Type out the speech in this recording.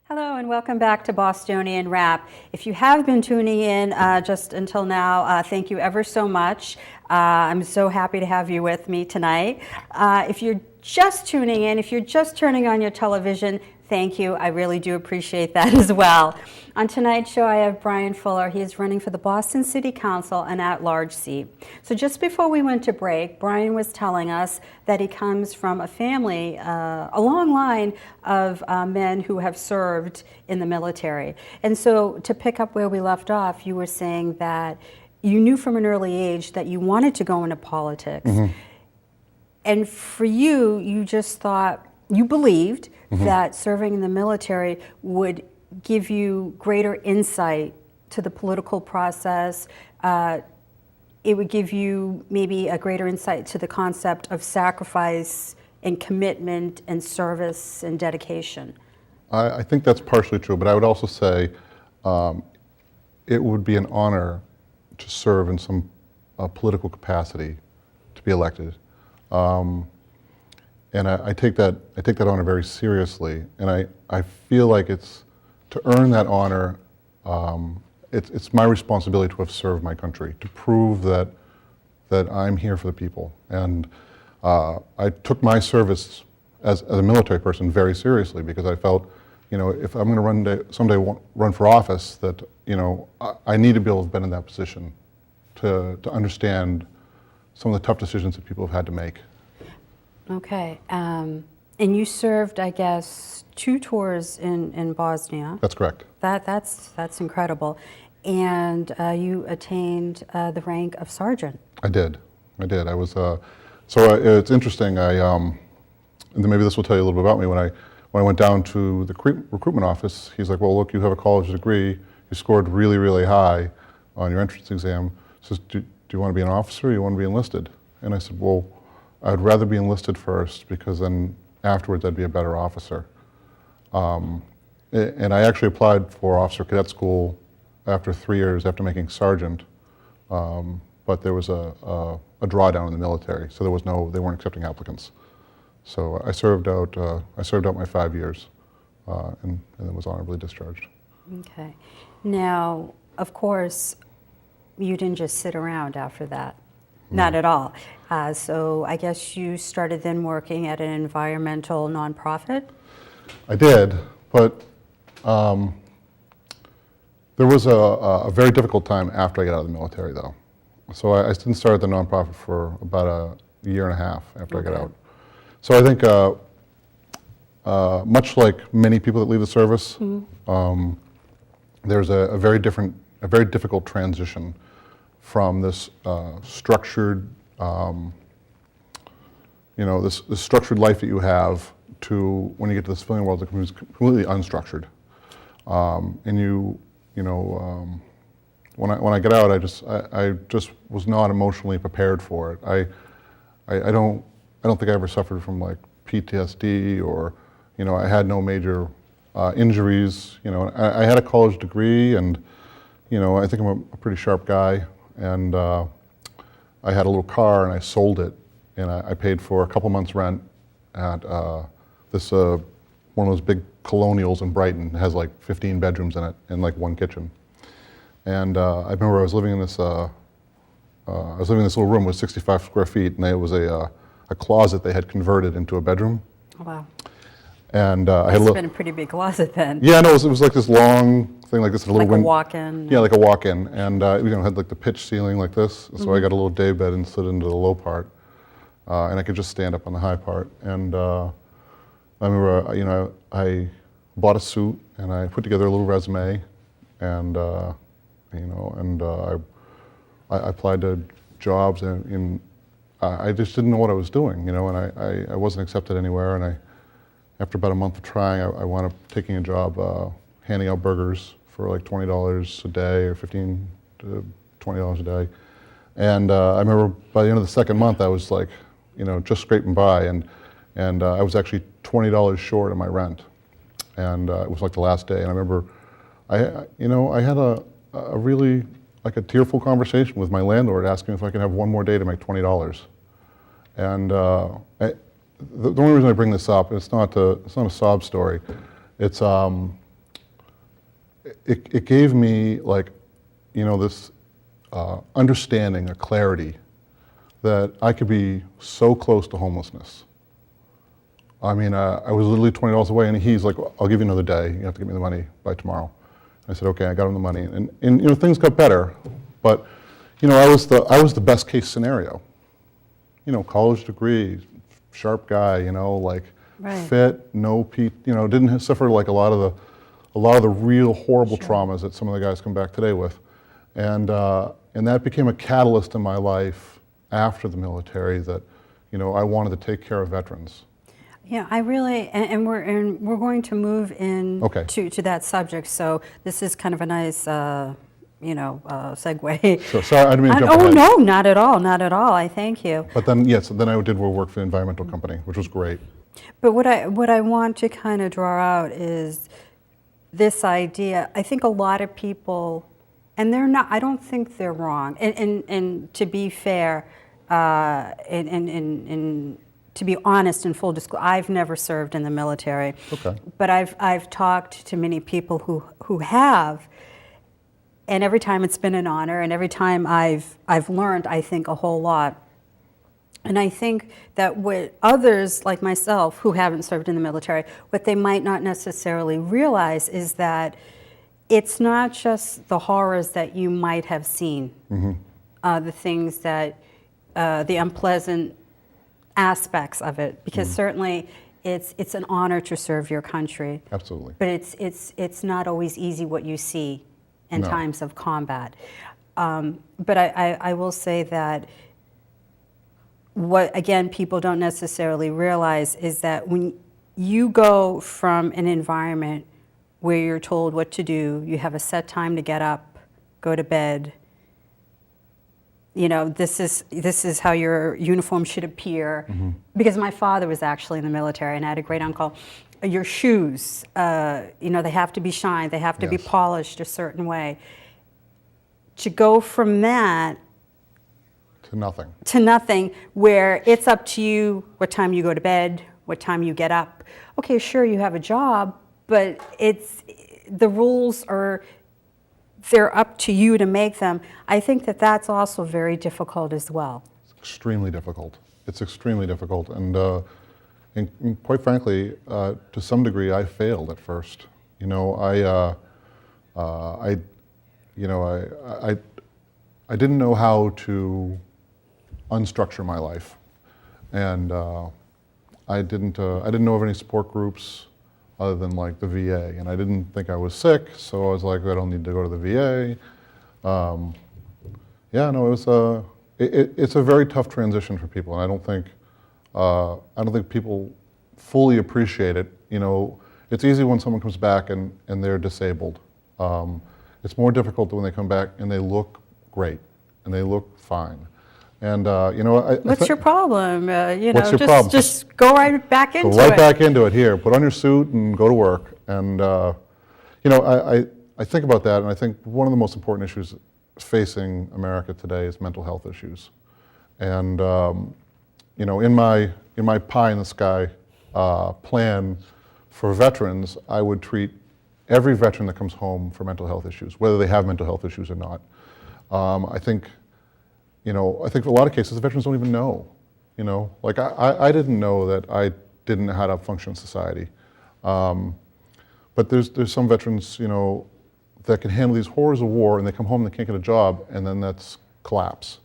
Hello and welcome back to Bostonian Rap. If you have been tuning in just until now, thank you ever so much. I'm so happy to have you with me tonight. If you're just tuning in, if you're just turning on your television, thank you. I really do appreciate that as well. On tonight's show, I have Bryan Fuller. He is running for the Boston City Council, an at-large seat. So just before we went to break, Bryan was telling us that he comes from a family, a long line of men who have served in the military. And so to pick up where we left off, you were saying that you knew from an early age that you wanted to go into politics. Mm-hmm. And for you, you just thought, you believed that serving in the military would give you greater insight to the political process. It would give you maybe a greater insight to the concept of sacrifice and commitment and service and dedication. I think that's partially true, but I would also say it would be an honor to serve in some political capacity, to be elected. And I take that honor very seriously, and I feel like it's to earn that honor. It's my responsibility to have served my country, to prove that I'm here for the people. And I took my service as a military person very seriously, because I felt, if I'm going to someday run for office, that I need to be able to have been in that position to understand some of the tough decisions that people have had to make. Okay, and you served, I guess, 2 tours in Bosnia. That's correct. That's incredible, and you attained the rank of sergeant. I did. I was. So it's interesting. And maybe this will tell you a little bit about me. When I went down to the recruitment office, he's like, "Well, look, you have a college degree. You scored really, really high on your entrance exam. He says, do you want to be an officer or you want to be enlisted?" And I said, "Well, I'd rather be enlisted first, because then afterwards I'd be a better officer." And I actually applied for officer cadet school after 3 years after making sergeant, but there was a drawdown in the military, so they weren't accepting applicants. So I served out my 5 years, and then was honorably discharged. Okay. Now, of course, you didn't just sit around after that. Not at all. So I guess you started then working at an environmental nonprofit? I did, but there was a very difficult time after I got out of the military, though. So I didn't start at the nonprofit for about a year and a half after I got out. So I think much like many people that leave the service, there's a very difficult transition from this structured, this structured life that you have, to when you get to the civilian world, it becomes completely unstructured. When I got out, I just was not emotionally prepared for it. I don't think I ever suffered from like PTSD, or I had no major injuries. I had a college degree, and I think I'm a pretty sharp guy. And I had a little car, and I sold it, and I paid for a couple months' rent at this one of those big colonials in Brighton. It has like 15 bedrooms in it and like 1 kitchen. And I remember I was living in this little room with 65 square feet, and it was a closet they had converted into a bedroom. Oh, wow. And It's been a pretty big closet then. Yeah, no, it was like this long thing like this. Like a walk-in. Yeah, like a walk-in, and had like the pitch ceiling like this. So I got a little day bed and slid into the low part, and I could just stand up on the high part. And I remember, I bought a suit, and I put together a little resume, and I applied to jobs, and I just didn't know what I was doing, and I wasn't accepted anywhere, and after about a month of trying, I wound up taking a job handing out burgers for like $20 a day, or $15 to $20 a day. And I remember by the end of the second month, I was like, just scraping by, and I was actually $20 short of my rent. And it was like the last day, and I remember I had a really like a tearful conversation with my landlord, asking if I could have one more day to make $20. And the only reason I bring this up, it's not a sob story. It's it gave me like, this understanding, a clarity that I could be so close to homelessness. I mean, I was literally $20 away, and he's like, "I'll give you another day. You have to give me the money by tomorrow." I said, "Okay." I got him the money, and things got better, but I was the best case scenario. College degree, sharp guy, like Right. fit, no didn't suffer like a lot of the real horrible Sure. traumas that some of the guys come back today with, and that became a catalyst in my life after the military that I wanted to take care of veterans. Yeah, I really, and we're going to move in Okay. to that subject. So this is kind of a nice, segue. So sorry, I didn't mean to jump Oh ahead. no, not at all, not at all. I thank you. But then, yes, then I did work for an environmental company, which was great. But what I want to kind of draw out is this idea. I think a lot of people, and they're not. I don't think they're wrong. And to be fair, and to be honest and full disclosure, I've never served in the military. Okay. But I've talked to many people who have, and every time it's been an honor, and every time I've learned, I think, a whole lot. And I think that what others like myself who haven't served in the military, what they might not necessarily realize is that it's not just the horrors that you might have seen, the things that, the unpleasant aspects of it, because certainly it's an honor to serve your country. Absolutely. But it's not always easy what you see in No. times of combat. But I will say that what, again, people don't necessarily realize is that when you go from an environment where you're told what to do, you have a set time to get up, go to bed, this is how your uniform should appear. Because my father was actually in the military, and I had a great uncle. Your shoes, they have to be shined, they have to be Yes. polished a certain way. To go from that To nothing. where it's up to you what time you go to bed, what time you get up. Okay, sure, you have a job, but the rules they're up to you to make them. I think that that's also very difficult as well. It's extremely difficult. It's extremely difficult, and quite frankly, to some degree, I failed at first. I didn't know how to unstructure my life, and I didn't know of any support groups other than like the VA, and I didn't think I was sick, so I was like, I don't need to go to the VA. Yeah, no, it's a very tough transition for people, and I don't think people fully appreciate it. It's easy when someone comes back and they're disabled. It's more difficult when they come back and they look great and they look fine. And What's your problem? What's your problem? Just go right back into go right it. back into it. Here, put on your suit and go to work. And I think about that, and I think one of the most important issues facing America today is mental health issues. And in my pie in the sky plan for veterans, I would treat every veteran that comes home for mental health issues, whether they have mental health issues or not. I think a lot of cases the veterans don't even know. Like I didn't know that I didn't know how to function in society. But there's some veterans, that can handle these horrors of war, and they come home and they can't get a job, and then that's collapse.